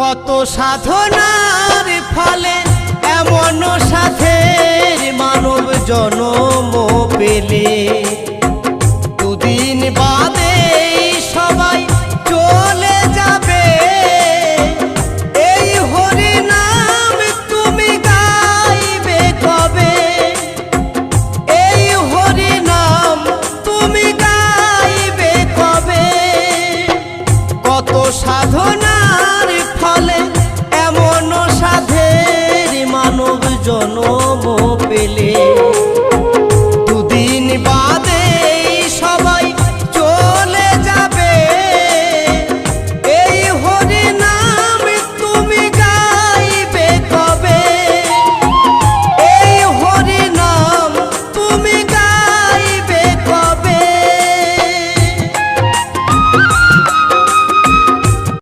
কত সাধনার ফলে এমন সাথের মানব জন্ম পেলে, দুদিন বাদে সবাই চলে যাবে। এই হরি নাম তুমি গাইবে কবে? এই হরি নাম তুমি গাইবে কবে? কত সাধনার ফলে এমন সাধের মানব জন্ম পেলে,